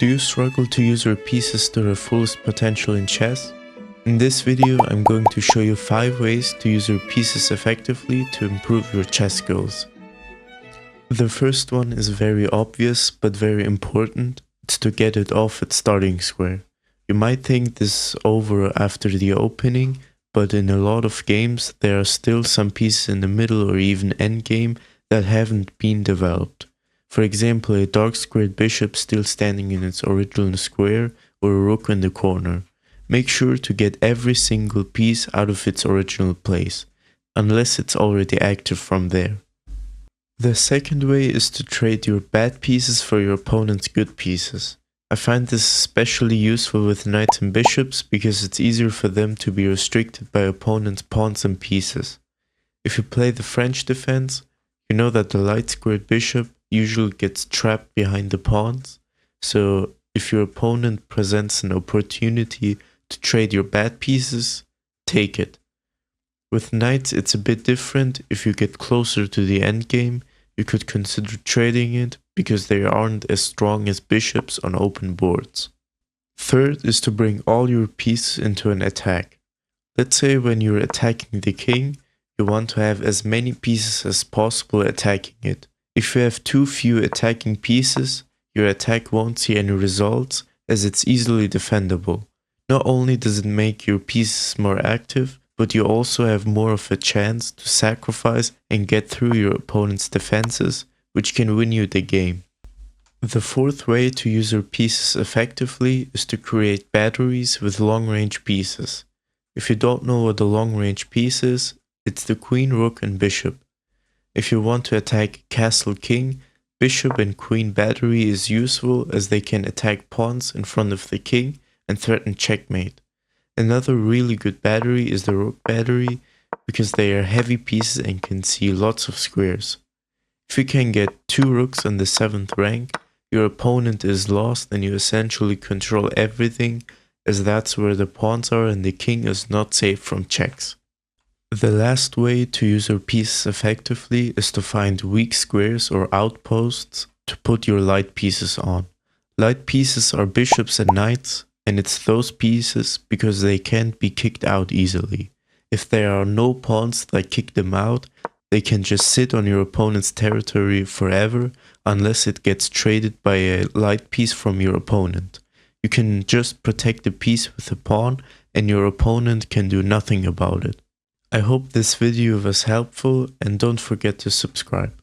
Do you struggle to use your pieces to their fullest potential in chess? In this video, I'm going to show you 5 ways to use your pieces effectively to improve your chess skills. The first one is very obvious but very important. It's to get it off at starting square. You might think this is over after the opening, but in a lot of games there are still some pieces in the middle or even endgame that haven't been developed. For example, a dark squared bishop still standing in its original square or a rook in the corner. Make sure to get every single piece out of its original place, unless it's already active from there. The second way is to trade your bad pieces for your opponent's good pieces. I find this especially useful with knights and bishops because it's easier for them to be restricted by opponent's pawns and pieces. If you play the French defense, you know that the light squared bishop usually gets trapped behind the pawns, so if your opponent presents an opportunity to trade your bad pieces, take it. With knights it's a bit different. If you get closer to the endgame, you could consider trading it because they aren't as strong as bishops on open boards. Third is to bring all your pieces into an attack. Let's say when you're attacking the king, you want to have as many pieces as possible attacking it. If you have too few attacking pieces, your attack won't see any results as it's easily defendable. Not only does it make your pieces more active, but you also have more of a chance to sacrifice and get through your opponent's defenses, which can win you the game. The fourth way to use your pieces effectively is to create batteries with long-range pieces. If you don't know what a long-range piece is, it's the queen, rook and bishop. If you want to attack castle king, bishop and queen battery is useful as they can attack pawns in front of the king and threaten checkmate. Another really good battery is the rook battery because they are heavy pieces and can see lots of squares. If you can get 2 rooks on the 7th rank, your opponent is lost and you essentially control everything as that's where the pawns are and the king is not safe from checks. The last way to use your pieces effectively is to find weak squares or outposts to put your light pieces on. Light pieces are bishops and knights, and it's those pieces because they can't be kicked out easily. If there are no pawns that kick them out, they can just sit on your opponent's territory forever unless it gets traded by a light piece from your opponent. You can just protect the piece with a pawn and your opponent can do nothing about it. I hope this video was helpful and don't forget to subscribe.